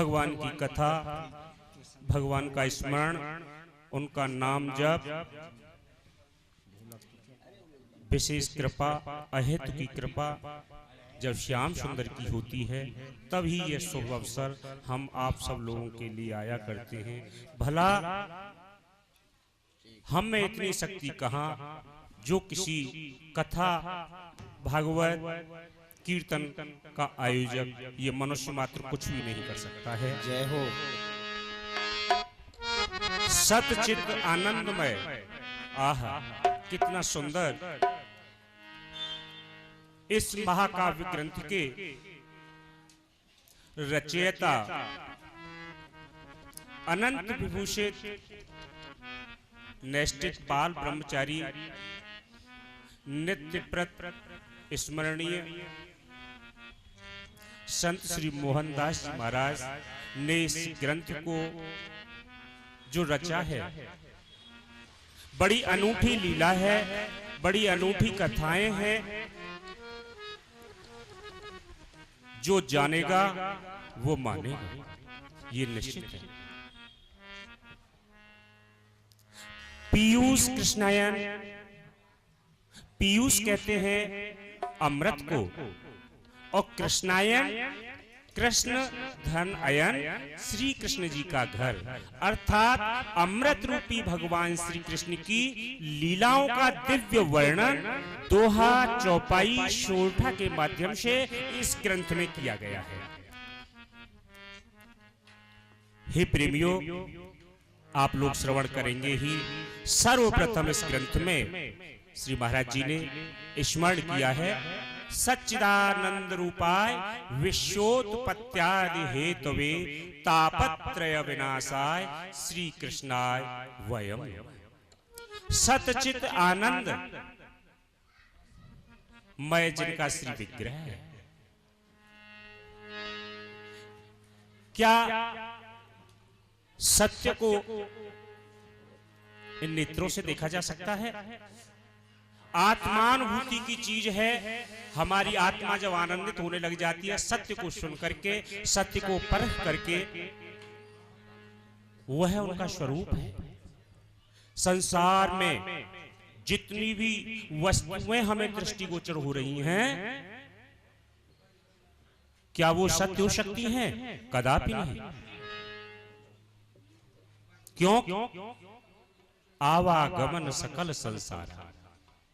भगवान की कथा, भगवान का स्मरण, उनका नाम जप, विशेष कृपा, अहेतु की कृपा जब श्याम सुंदर की होती है, तभी यह शुभ अवसर हम आप सब लोगों के लिए आया करते हैं। भला हम में इतनी शक्ति कहाँ जो किसी कथा, भागवत, कीर्तन का आयोजक ये मनुष्य मात्र कुछ भी नहीं कर सकता है। जय हो। सतचित आनंदमय, आहा कितना सुंदर इस महाकाव्य ग्रंथ के रचयिता अनंत विभूषित नैष्ठिक बाल ब्रह्मचारी नित्यप्रत स्मरणीय संत श्री मोहनदास जी महाराज ने इस ग्रंथ को जो रचा है, बड़ी अनूठी लीला है, बड़ी अनूठी कथाएं हैं। जो जानेगा वो मानेगा, ये निश्चित है। पीयूष कृष्णायन, पीयूष कहते हैं अमृत को, और कृष्णायन कृष्ण धन अयन, श्री कृष्ण जी का घर, अर्थात अमृत रूपी भगवान श्री कृष्ण की लीलाओं का दिव्य वर्णन दोहा, चौपाई, शोरठा के माध्यम से इस ग्रंथ में किया गया है। हे प्रेमियों, आप लोग श्रवण करेंगे ही। सर्वप्रथम इस ग्रंथ में श्री महाराज जी ने स्मरण किया है सच्चिदानंद रूपाय विश्वोत्पत्त्यादि हेतवे तापत्रय विनाशाय श्री कृष्णाय वयम। सतचित आनंद मय जिनका श्री विग्रह है। क्या सत्य को इन नेत्रों से देखा जा सकता है? आत्मानुभूति की चीज है। हमारी आत्मा जब आनंदित होने लग जाती है सत्य को सुन करके, सत्य को परख करके, वह उनका स्वरूप है। संसार में जितनी भी वस्तुएं हमें दृष्टिगोचर हो रही हैं, क्या वो सत्य हो सकती हैं? कदापि नहीं। क्यों? आवागमन सकल संसार,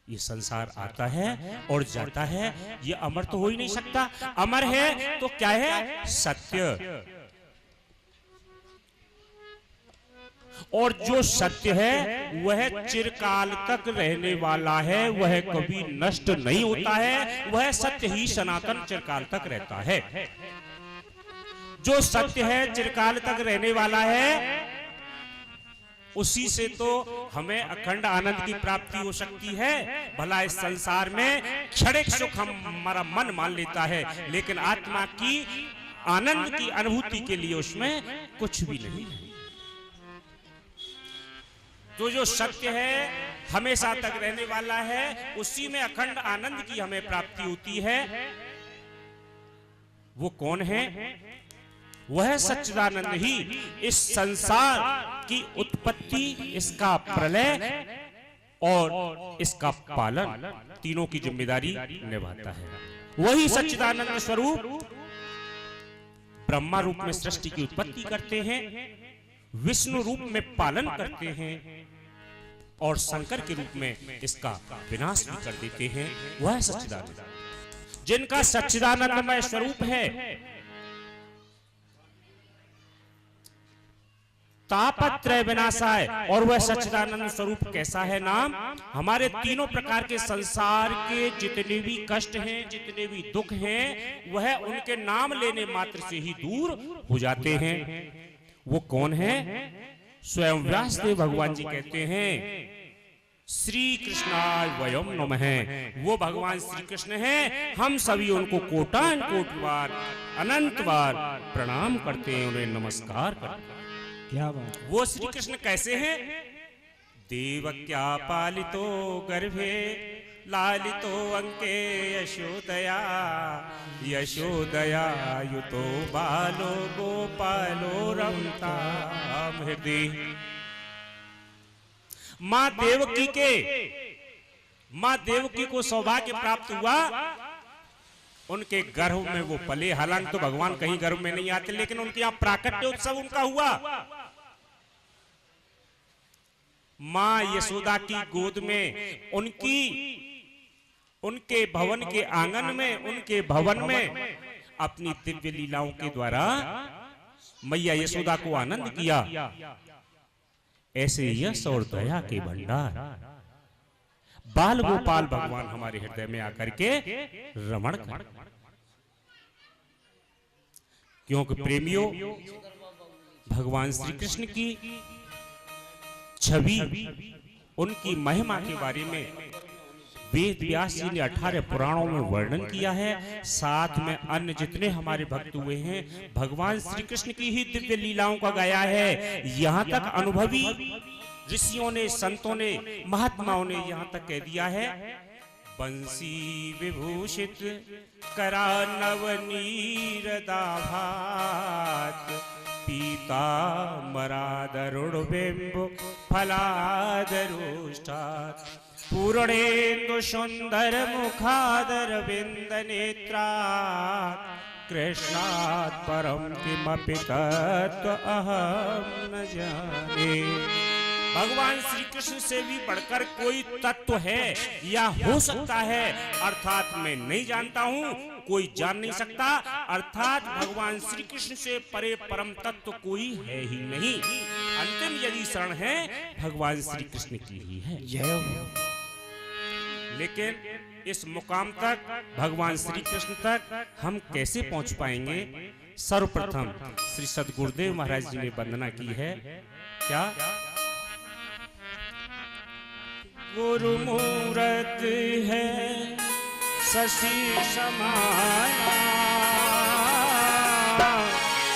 ये संसार आता है और जाता है, ये अमर तो हो ही नहीं सकता। अमर है तो क्या है? सत्य। और जो सत्य है वह चिरकाल तक रहने वाला है, वह कभी नष्ट नहीं होता है, वह सत्य ही सनातन चिरकाल तक रहता है। जो सत्य है चिरकाल तक रहने वाला है, उसी से तो हमें अखंड आनंद की प्राप्ति हो सकती है। भला इस संसार में क्षणिक सुख हमारा मन मान लेता है, लेकिन आत्मा की आनंद की अनुभूति के लिए उसमें कुछ भी नहीं है। तो जो सत्य है हमेशा तक रहने वाला है, उसी में अखंड आनंद की हमें प्राप्ति होती है। वो कौन है? वह सच्चिदानंद ही इस संसार की उत्पत्ति, इसका प्रलय और इसका पालन, तीनों की जिम्मेदारी निभाता है। वही सच्चिदानंद स्वरूप ब्रह्मा रूप में सृष्टि की उत्पत्ति करते हैं, विष्णु रूप में पालन करते हैं और शंकर के रूप में इसका विनाश भी कर देते हैं। वह सच्चिदानंद, जिनका सच्चिदानंदमय स्वरूप है। तापत्रय विनाशाय, और वह सच्चिदानंद स्वरूप कैसा है? नाम हमारे तीनों प्रकार के संसार के जितने भी कष्ट हैं, जितने भी दुख हैं, वह उनके नाम लेने मात्र से ही दूर हो जाते हैं। वो कौन है? स्वयं व्यासदेव भगवान जी कहते हैं श्री कृष्णाय वयम नमः। वो भगवान श्री कृष्ण हैं, हम सभी उनको कोटान कोट बार, अनंत बार प्रणाम करते हैं, उन्हें नमस्कार करते हैं। क्या बात। वो श्री कृष्ण कैसे हैं? देवक्या पालितो गर्भे लालितो अंके यशोदया यशोदया युतो बालो गोपालो रमताम हृदय। मां देवकी को सौभाग्य प्राप्त हुआ, उनके गर्भ में वो पले। हालांकि तो भगवान कहीं गर्भ में नहीं आते, लेकिन उनके यहां प्राकट्य उत्सव उनका हुआ। मां यशोदा की गोद में उनके भवन के आंगन में, उनके भवन में अपनी दिव्य लीलाओं के द्वारा मैया यशोदा को आनंद किया। ऐसे यश और दया के भंडार बाल गोपाल भगवान हमारे हृदय में आकर के रमण कर। क्योंकि प्रेमियों, भगवान श्री कृष्ण की छवि, उनकी महिमा के बारे में वेद व्यास जी ने 18 पुराणों में वर्णन किया है। साथ में अन्य जितने हमारे भक्त हुए हैं, भगवान श्री कृष्ण की ही दिव्य लीलाओं का गाया है। यहाँ तक अनुभवी ऋषियों ने, संतों ने, महात्माओं ने यहाँ तक कह दिया है, बंसी विभूषित करा नवनीर दाभात पीताम्बरादरुण बिंब फलादरुष्टात् पूर्णेन्दु सुंदर मुखादर बिंद नेत्रात् कृष्णात् परम किमपि तत्व अहम न जाने। भगवान श्री कृष्ण से भी बढ़कर कोई तत्व है या हो सकता है, अर्थात मैं नहीं जानता हूं, कोई जान नहीं सकता, अर्थात भगवान श्री कृष्ण से परे परम तत्व कोई है ही नहीं। अंतिम यदि शरण है भगवान श्री कृष्ण की ही है। लेकिन इस मुकाम तक, भगवान श्री कृष्ण तक हम कैसे पहुंच पाएंगे? सर्वप्रथम श्री सद्गुरुदेव महाराज जी ने वंदना की है। क्या? गुरु मूरत है शशि समाना,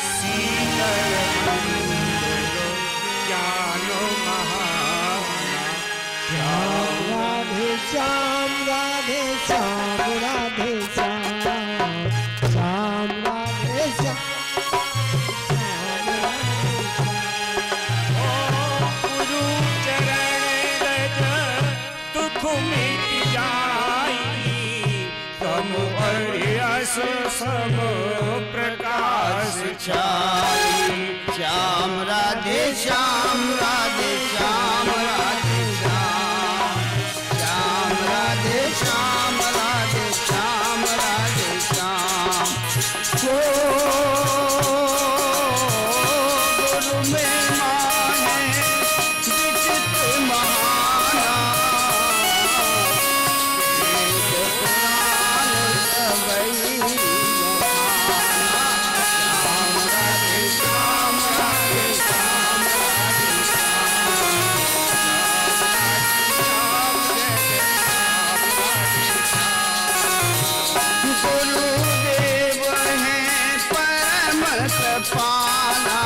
शीतल ज्ञान महाना। राधे श्याम राधे श्याम राधे श्याम श्याम राधे श्याम। गुरु चरण रज दुख मिट जाई, तम अरियस सम प्रकाश छाई। श्याम राधे श्याम राधे श्याम राधे श्याम श्याम राधे श्याम राधे श्याम राधे श्याम। गुरु महिमा है विचित्र महाना, वेद पुराण सबई महाना। श्याम राधे श्याम राधे श्याम राधे श्याम। गुरुदेव हैं परम कृपाला,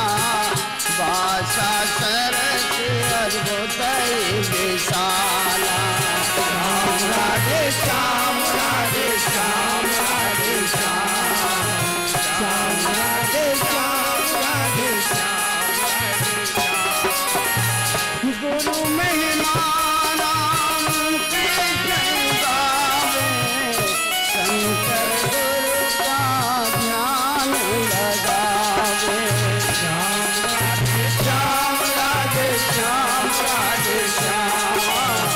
भाषा सरस अद्भुत विशाला। श्याम राधे श्याम राधे श्याम राधे श्याम श्याम राधे श्याम राधे श्याम। गुरु महिमा राम कृष्ण गावे, शंकर गुरु का ध्यान लगावे। श्याम राधे श्याम राधे श्याम राधे श्याम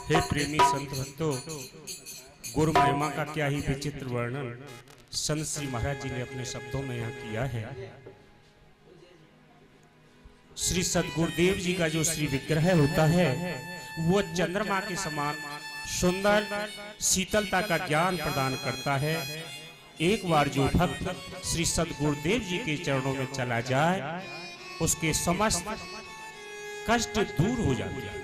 हे प्रेमी संत भक्तों, गुरु महिमा का क्या ही विचित्र वर्णन संत श्री महाराज जी ने अपने शब्दों में यहाँ किया है। श्री सदगुरुदेव जी का जो श्री विग्रह होता है वो चंद्रमा के समान सुंदर शीतलता का ज्ञान प्रदान करता है। एक बार जो भक्त श्री सदगुरुदेव जी के चरणों में चला जाए उसके समस्त कष्ट दूर हो जाते हैं,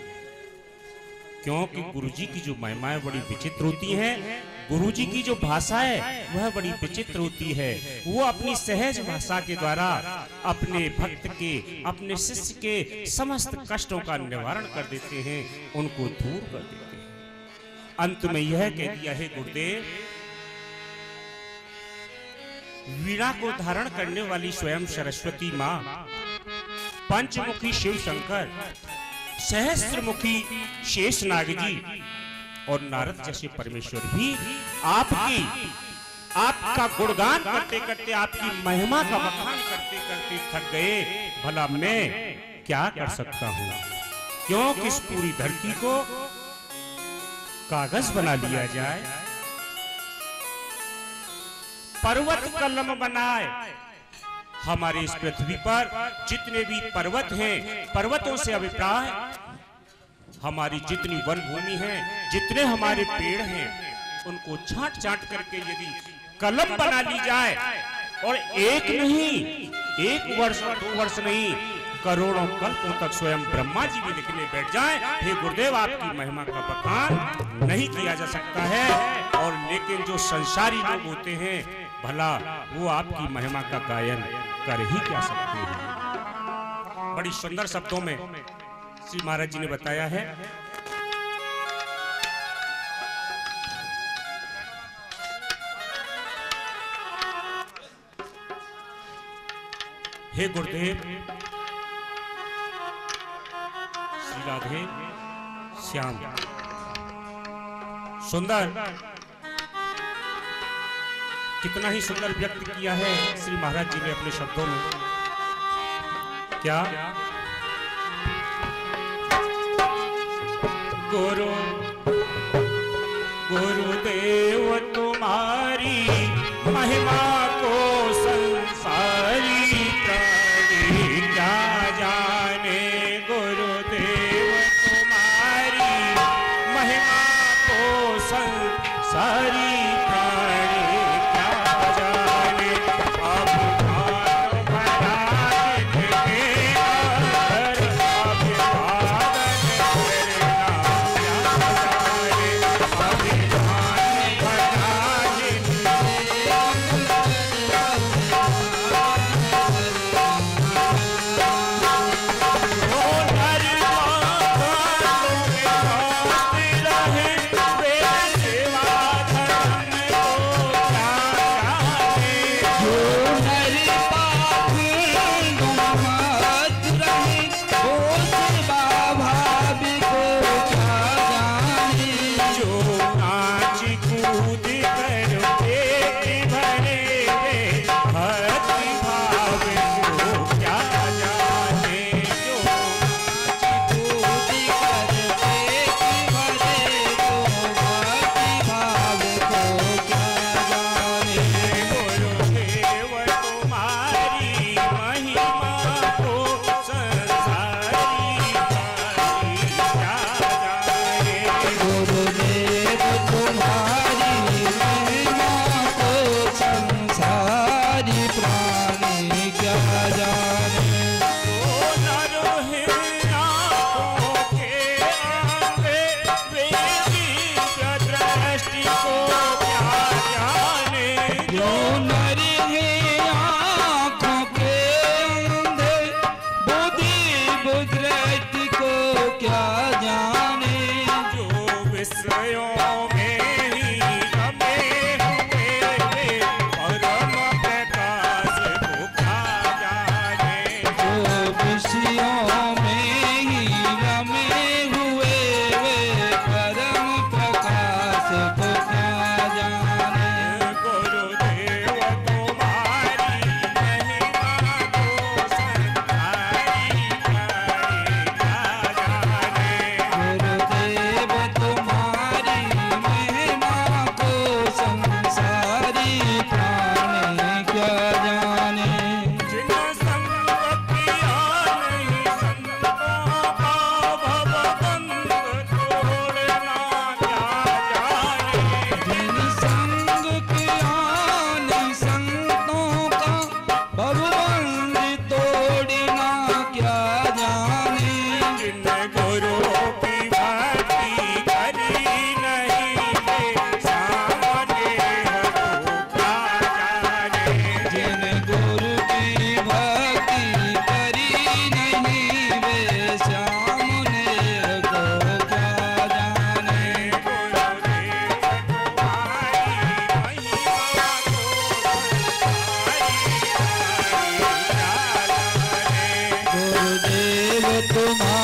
क्योंकि गुरुजी की जो महिमाएं बड़ी विचित्र होती हैं, गुरुजी की जो भाषा है वह बड़ी विचित्र होती है। वो अपनी सहज भाषा के द्वारा अपने भक्त के, अपने शिष्य के समस्त कष्टों का निवारण कर देते हैं, उनको दूर कर देते हैं। अंत में यह कह दिया है गुरुदेव, वीणा को धारण करने वाली स्वयं सरस्वती माँ, पंचमुखी शिव शंकर, सहस्त्रमुखी शेषनाग जी और नारद जैसे परमेश्वर भी आपका गुणगान करते करते, आपकी महिमा का बखान करते करते थक गए। भला मैं क्या कर सकता हूँ, क्योंकि इस पूरी धरती को कागज बना लिया जाए, पर्वत कलम बनाए। हमारे इस पृथ्वी पर जितने भी पर्वत हैं, पर्वतों से अभिप्राय हमारी जितनी वन भूमि है, जितने हमारे पेड़ हैं, उनको छांट छांट करके यदि कलम बना ली जाए, और एक नहीं, एक वर्ष 2 वर्ष नहीं, करोड़ों कल्पों तक स्वयं ब्रह्मा जी भी लिखने बैठ जाएं, हे गुरुदेव आपकी महिमा का बखान नहीं किया जा सकता है। और लेकिन जो संसारी लोग होते हैं, भला वो आपकी महिमा का गायन कर ही क्या सकते हैं। बड़ी सुंदर शब्दों में श्री महाराज जी ने बताया है। हे गुरुदेव, श्री राधे श्याम, सुंदर, कितना ही सुंदर व्यक्त किया है श्री महाराज जी ने अपने शब्दों में। क्या गुरुदेव तुम्हारी महिमा को संसारी प्राणी क्या जाने, गुरुदेव तुम्हारी महिमा को संसारी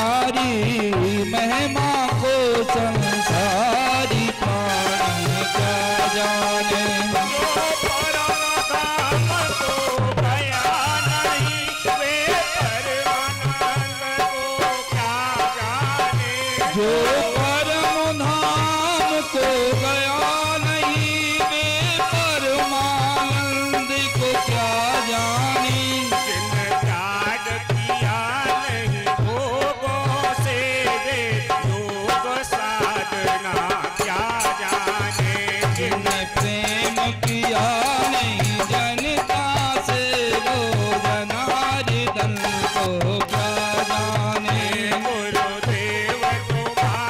तुम्हारी महिमा को संसारी प्राणी क्या जाने। जो परम धाम को गया नहीं, वे परमानंद को क्या जाने। जो परम धाम को गया नहीं, वे परमानंद को क्या जाने। जिन त्याग किया नहीं भोगों से, वे योग साधना क्या जाने। जिन प्रेम किया नहीं जनता से, वो जनार्दन को क्या जाने। गुरुदेव तुम्हारी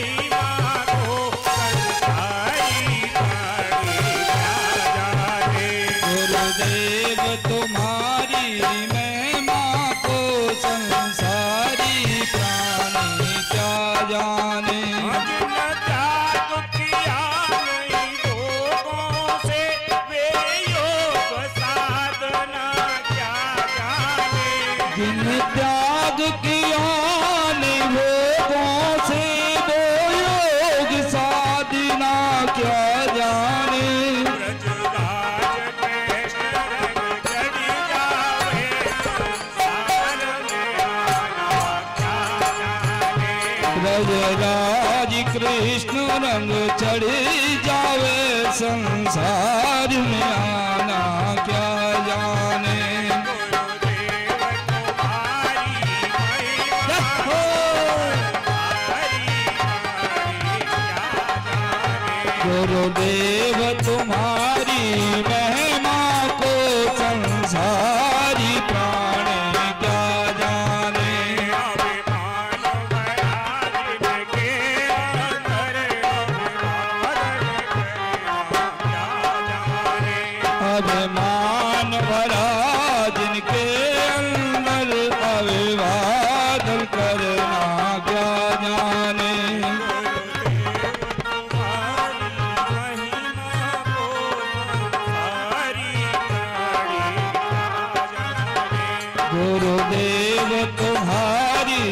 महिमा को संसारी प्राणी क्या जाने। गुरुदेव तुम्हारी महिमा को संसारी प्राणी क्या जाने। जिन त्याग किया नहीं भोगों से, वे योग साधना क्या जाने। जिन त्याग किया नहीं भोगों से, वो योग साधना क्या जाने। ब्रजराज कृष्ण रंग चढ़ी जावे, संसार में आना क्या जाने। ब्रजराज कृष्ण रंग चढ़ जावे, संसार में आना क्या जाने। गुरुदेव तुम्हारी महिमा संसारी प्राणी क्या जाने। गुरुदेव तुम्हारी महिमा को संसारी प्राणी क्या जाने। अभिमान भरा जिनके अंदर, अभिवादन करना क्या जाने। गुरुदेव तुम्हारी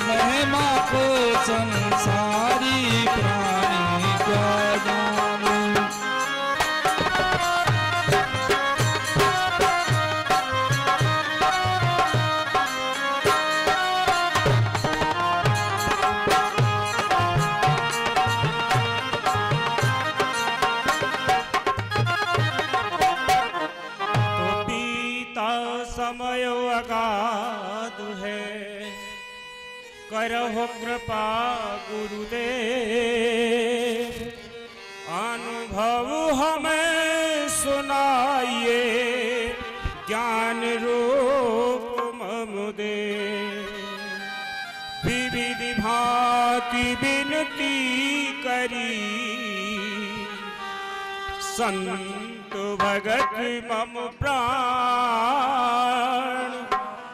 महिमा को संसारी प्राणी क्या जाने। समय अगाध है, करहो कृपा गुरुदेव। अनुभव हमें सुनाइए, ज्ञान रूप मम दे। विविध भांति विनती करी, संत भगत मम प्राण।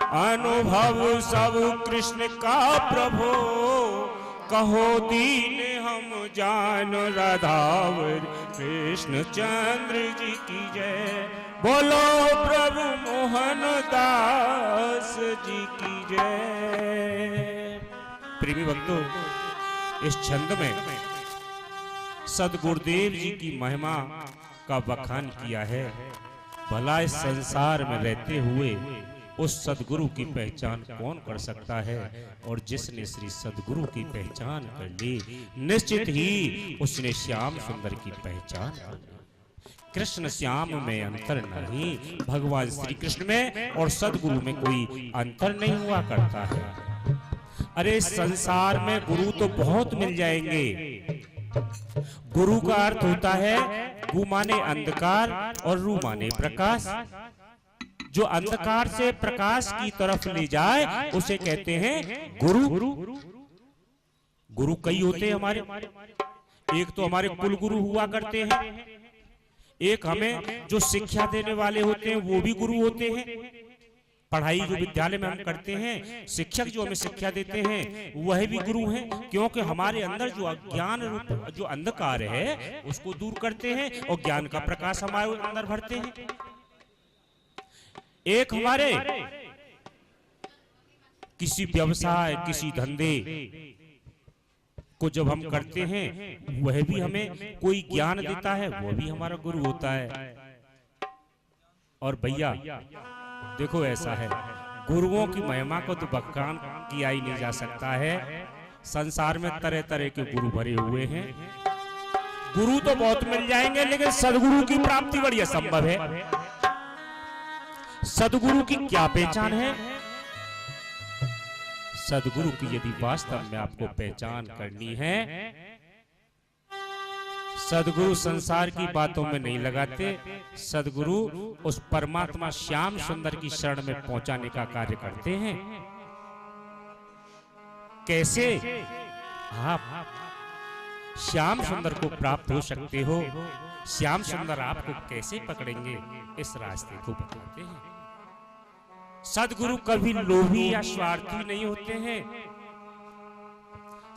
अनुभव सब कृष्ण का प्रभो, कहो दीन हम जान। राधावर कृष्ण चंद्र जी की जय, बोलो प्रभु मोहन दास जी की जय। प्रेमी भक्तों, इस छंद में सद्गुरुदेव जी की महिमा का बखान किया है। भला इस संसार में रहते हुए उस सद्गुरु की पहचान कौन कर सकता है, और जिसने श्री सद्गुरु की पहचान कर ली, निश्चित ही उसने श्याम सुंदर की पहचान कर ली। कृष्ण श्याम में अंतर नहीं, भगवान श्री कृष्ण में और सद्गुरु में कोई अंतर नहीं हुआ करता है। अरे संसार में गुरु तो बहुत मिल जाएंगे। गुरु का अर्थ होता है गु माने अंधकार और रू माने प्रकाश। जो अंधकार से प्रकाश की तरफ ले जाए उसे कहते हैं गुरु। गुरु कई होते हैं हमारे। एक तो हमारे कुल गुरु हुआ करते हैं, एक हमें जो शिक्षा देने वाले होते हैं वो भी गुरु होते हैं। पढ़ाई जो विद्यालय में हम करते हैं, शिक्षक जो हमें शिक्षा देते हैं वह भी गुरु हैं, क्योंकि हमारे अंदर जो अज्ञान रूप जो अंधकार है उसको दूर करते हैं और ज्ञान का प्रकाश हमारे अंदर भरते हैं। एक हमारे किसी व्यवसाय, किसी धंधे को जब हम करते हैं, वह भी हमें कोई ज्ञान देता है, वह भी हमारा गुरु होता है। और भैया देखो ऐसा है, गुरुओं की महिमा को तो बखान किया ही नहीं जा सकता है। संसार में तरह तरह के गुरु भरे हुए हैं। गुरु तो बहुत मिल जाएंगे, लेकिन सदगुरु की प्राप्ति बड़ी असंभव है। सदगुरु की क्या पहचान है? सदगुरु की यदि वास्तव में आपको पहचान करनी है, सदगुरु संसार की बातों में नहीं लगाते। सदगुरु उस परमात्मा श्याम सुंदर की शरण में पहुंचाने का कार्य करते हैं। कैसे आप श्याम सुंदर को प्राप्त हो सकते हो, श्याम सुंदर आपको कैसे पकड़ेंगे, इस रास्ते को बताते हैं। सदगुरु कभी लोभी या स्वार्थी नहीं होते हैं।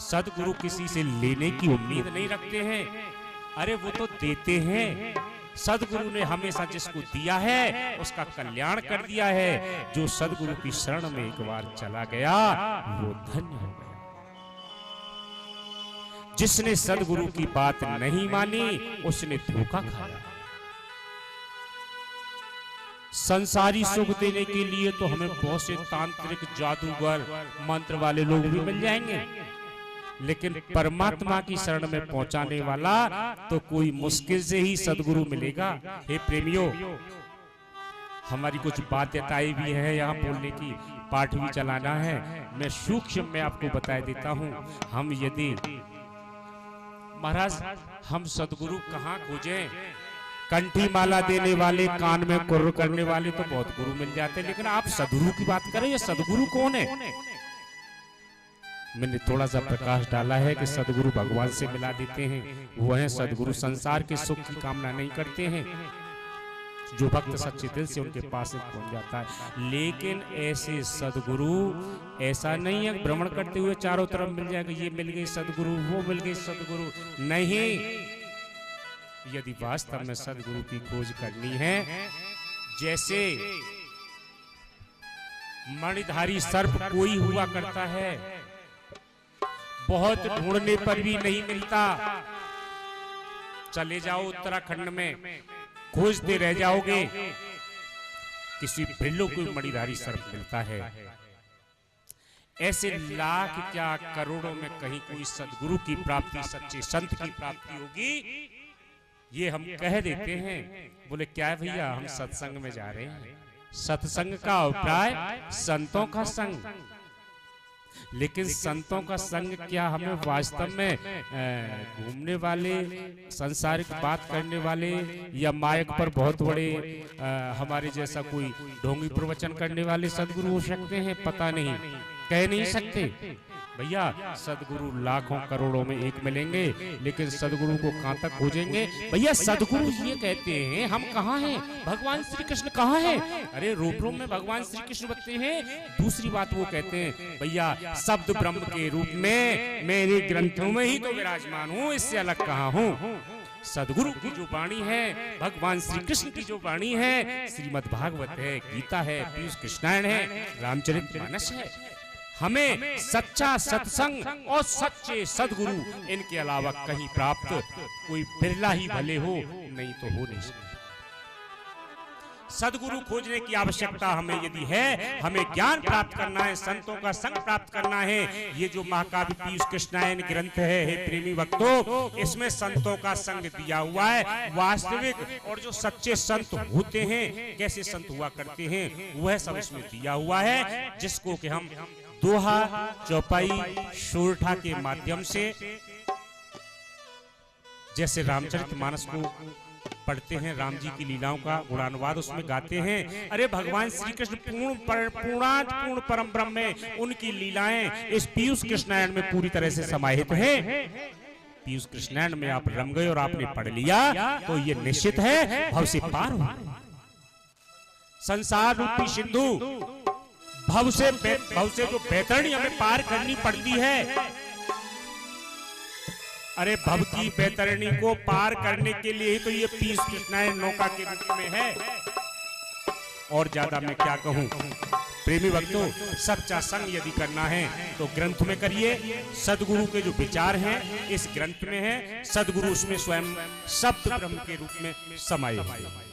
सदगुरु किसी से लेने की उम्मीद नहीं रखते हैं। अरे वो तो देते हैं। सदगुरु ने हमेशा जिसको दिया है उसका कल्याण कर दिया है। जो सदगुरु की शरण में एक बार चला गया वो धन्य हो गया। जिसने सदगुरु की बात नहीं मानी उसने धोखा खाया। संसारी सुख देने के लिए तो हमें बहुत से तांत्रिक, जादूगर, मंत्र वाले लोग भी मिल जाएंगे, लेकिन परमात्मा की शरण में पहुंचाने वाला तो कोई मुश्किल से ही सदगुरु मिलेगा। हे प्रेमियों, हमारी कुछ बाध्यताएं भी है, यहाँ बोलने की पाठ भी चलाना है। मैं सूक्ष्म में आपको बता देता हूँ। हम यदि महाराज हम सदगुरु कहाँ खोजें? कंठी माला देने वाले, कान में कुर्र करने वाले तो बहुत गुरु मिल जाते हैं, लेकिन आप सदगुरु की बात करें, ये सदगुरु कौन है? मैंने थोड़ा सा प्रकाश डाला है कि सदगुरु भगवान से मिला देते हैं। वो है सदगुरु संसार के सुख की कामना नहीं करते हैं। जो भक्त सच्चे दिल से उनके पास पहुंच जाता है। लेकिन ऐसे सदगुरु ऐसा नहीं है भ्रमण करते हुए चारों तरफ मिल जाएगा, ये मिल गई सदगुरु, वो मिल गई सदगुरु। नहीं, यदि वास्तव में सदगुरु की खोज करनी है, जैसे मणिधारी सर्प कोई हुआ करता है, बहुत ढूंढने पर भी नहीं मिलता। चले जाओ उत्तराखंड में, खोजते रह जाओगे, किसी बिल्लो को मणिधारी सर्प मिलता है। ऐसे लाख क्या करोड़ों में कहीं कोई सदगुरु की प्राप्ति, सच्चे संत की प्राप्ति होगी, ये हम कह देते हैं। बोले क्या है भैया, हम सत्संग में जा रहे हैं। सत्संग का अभिप्राय संतों का संग, लेकिन संतों का संग क्या हमें वास्तव में घूमने वाले, संसारिक बात करने वाले, या माइक पर बहुत बड़े हमारे जैसा कोई ढोंगी प्रवचन करने वाले सदगुरु हो सकते हैं? पता नहीं, कह नहीं सकते भैया। सदगुरु लाखों करोड़ों में एक मिलेंगे, लेकिन सदगुरु को कहां तक खोजेंगे भैया? सदगुरु ये कहते हैं हम कहाँ हैं, भगवान श्री कृष्ण कहाँ हैं? अरे रूप रूप में भगवान श्री कृष्ण बनते हैं। दूसरी बात वो कहते हैं भैया शब्द ब्रह्म के रूप में मेरे ग्रंथों में ही तो विराजमान हूँ, इससे अलग कहाँ हूँ। सदगुरु की जो वाणी है, भगवान श्री कृष्ण की जो वाणी है, श्रीमद् भागवत है, गीता है, पीयूष कृष्णायण है, रामचरितमानस है। हमें सच्चा सत्संग और सच्चे सदगुरु, इनके अलावा कहीं प्राप्त कोई बिरला ही भले हो, नहीं तो हो नहीं सकता। सदगुरु खोजने की आवश्यकता हमें यदि है, हमें ज्ञान प्राप्त करना है, संतों का संग प्राप्त करना है। ये जो महाकाव्य पीयूष कृष्णायन ग्रंथ है, हे प्रेमी भक्तों, इसमें संतों का संग दिया हुआ है। वास्तविक और जो सच्चे संत होते हैं, कैसे संत हुआ करते हैं, वह सब इसमें दिया हुआ है, जिसको कि हम दोहा, चौपाई, शोरठा के माध्यम से, जैसे रामचरितमानस को पढ़ते हैं, राम जी की लीलाओं का गुणानुवाद उसमें गाते हैं। अरे भगवान श्री कृष्ण पूर्ण परम ब्रह्म में उनकी लीलाएं इस पीयूष कृष्णायन में पूरी तरह से समाहित हैं। पीयूष कृष्णायन में आप रम गए और आपने पढ़ लिया तो ये निश्चित है भव से पार हो। संसार रूपी सिंधु भव से जो बैतरणी हमें पार करनी पड़ती है। अरे भव की बैतरणी को पार करने के लिए ही तो ये पीयूष कृष्णायन नौका के रूप में है। और ज्यादा मैं क्या कहूं। प्रेमी भक्तों, सच्चा संग यदि करना है तो ग्रंथ में करिए। सदगुरु के जो विचार हैं इस ग्रंथ में है। सदगुरु उसमें स्वयं शब्द ब्रह्म के रूप में समाये हुए हैं।